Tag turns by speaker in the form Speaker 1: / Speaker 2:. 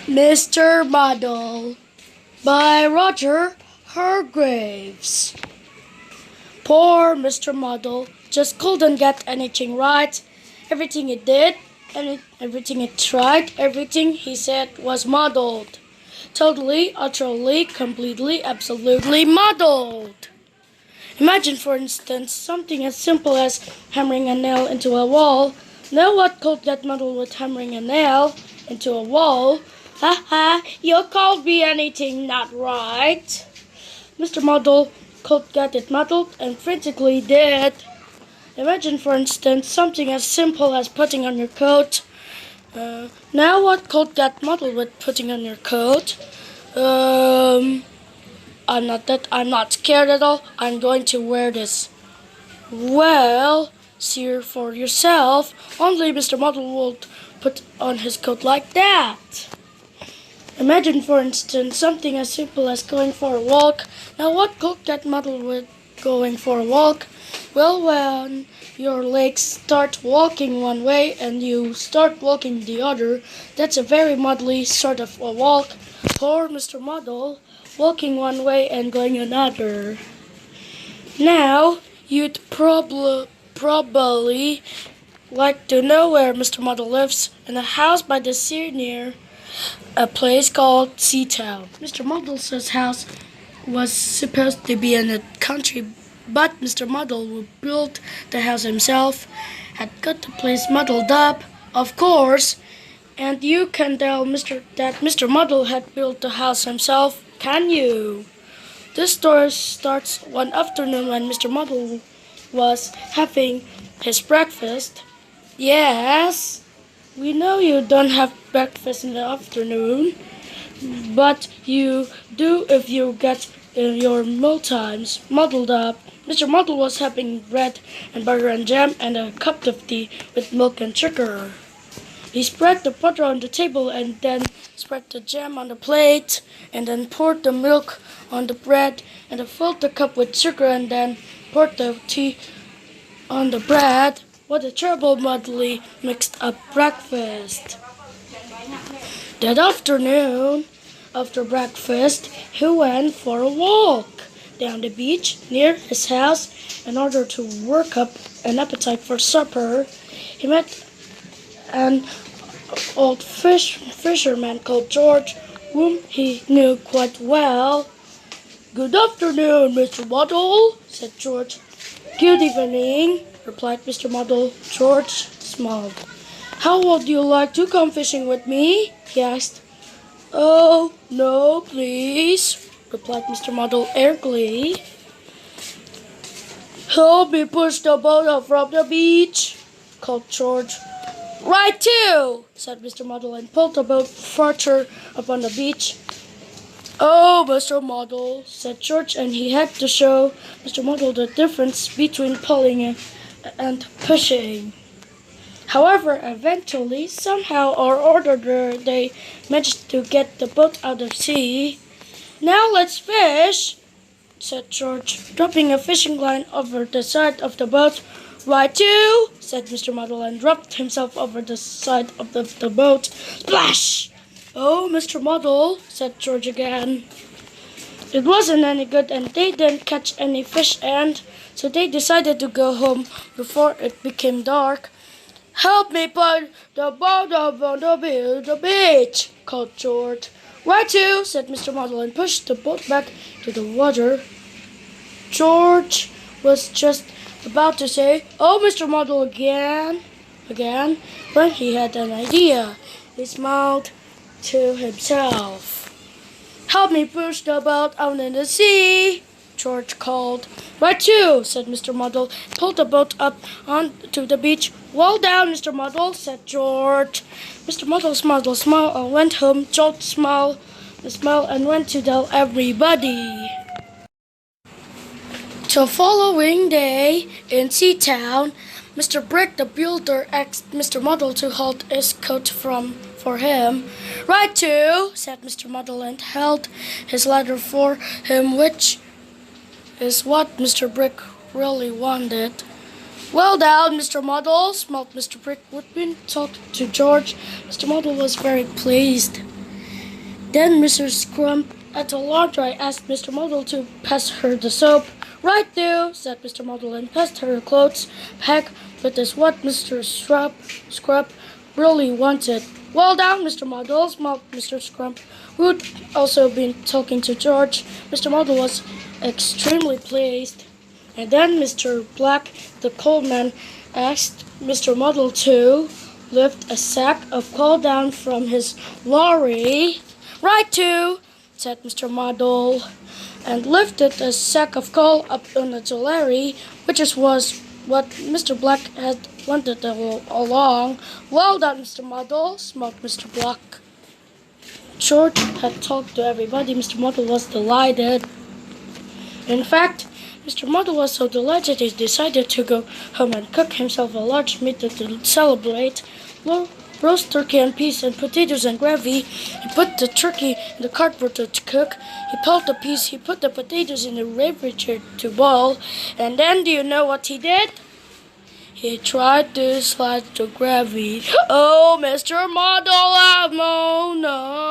Speaker 1: Mr. Muddle by Roger Hargraves. Poor Mr. Muddle just couldn't get anything right. Everything he did, and everything he tried, everything he said was muddled. Totally, utterly, completely, absolutely muddled. Imagine, for instance, something as simple as hammering a nail into a wall. Now what could get muddled with hammering a nail into a wall? Ha ha, you can't be anything not right. Mr. Muddle could get it muddled and frantically did. Imagine, for instance, something as simple as putting on your coat. Now what could get muddled with putting on your coat? I'm not scared at all. I'm going to wear this. Well, see for yourself. Only Mr. Muddle would put on his coat like that. Imagine, for instance, something as simple as going for a walk. Now what could get muddled with going for a walk? Well, when your legs start walking one way and you start walking the other, that's a very muddly sort of a walk. Poor Mr. Muddle, walking one way and going another. Now, you'd probably like to know where Mr. Muddle lives, in a house by the sea near a place called Seatown. Mr. Muddle's house was supposed to be in the country, but Mr. Muddle, who built the house himself, had got the place muddled up, of course. And you can tell that Mr. Muddle had built the house himself, can you? This story starts one afternoon when Mr. Muddle was having his breakfast. Yes, we know you don't have breakfast in the afternoon, but you do if you get your mealtimes muddled up. Mr. Muddle was having bread and butter and jam and a cup of tea with milk and sugar. He spread the butter on the table and then spread the jam on the plate and then poured the milk on the bread and then filled the cup with sugar and then poured the tea on the bread. What a terrible muddly mixed up breakfast. That afternoon, after breakfast, he went for a walk down the beach near his house in order to work up an appetite for supper. He met an old fisherman called George, whom he knew quite well. "Good afternoon, Mr. Muddle," said George. "Good evening," replied Mr. Muddle. George smiled. "How would you like to come fishing with me?" he asked. "Oh, no, please," replied Mr. Muddle airily. "Help me push the boat up from the beach," called George. "Right too," said Mr. Muddle and pulled the boat farther up on the beach. "Oh, Mr. Muddle," said George, and he had to show Mr. Muddle the difference between pulling and pushing. However, eventually, somehow or other, they managed to get the boat out of sea. "Now let's fish," said George, dropping a fishing line over the side of the boat. "Right too," said Mr. Muddle and dropped himself over the side of the boat. Splash! "Oh, Mr. Muddle," said George again. It wasn't any good and they didn't catch any fish, and so they decided to go home before it became dark. "Help me put the boat up on the beach," called George. "Right too," said Mr. Muddle and pushed the boat back to the water. George was just about to say, "Oh, Mr. Muddle," again, when he had an idea. He smiled to himself. "Help me push the boat out in the sea," George called. "Right too," said Mr. Muddle, pulled the boat up onto the beach. "Well done, Mr. Muddle," said George. Mr. Muddle smiled and went home. George smiled and went to tell everybody. The following day in Seatown, Mr. Brick the builder asked Mr. Muddle to hold his coat for him. "Right to," said Mr. Muddle, and held his ladder for him, which is what Mr. Brick really wanted. "Well done, Mr. Muddle," smiled Mr. Brick. Woodbine talked to George. Mr. Muddle was very pleased. Then Mrs. Scrump at the laundry asked Mr. Muddle to pass her the soap. "Right do," said Mr. Muddle, and passed her clothes peg, which is what Mr. Scrub really wanted. "Well done, Mr. Muddle," smiled Mr. Scrump, who'd also been talking to George. Mr. Muddle was extremely pleased. And then Mr. Black, the coalman, asked Mr. Muddle to lift a sack of coal down from his lorry. "Right to," said Mr. Muddle, and lifted a sack of coal up on the lorry, which was what Mr. Black had wanted all along. "Well done, Mr. Muddle," smiled Mr. Black. George had talked to everybody. Mr. Muddle was delighted. In fact, Mr. Muddle was so delighted he decided to go home and cook himself a large meal to celebrate. Roast turkey and peas and potatoes and gravy. He put the turkey in the cardboard to cook. He peeled the peas. He put the potatoes in the refrigerator to boil. And then, do you know what he did? He tried to slide the gravy. "Oh, Mr. Muddle, oh no!"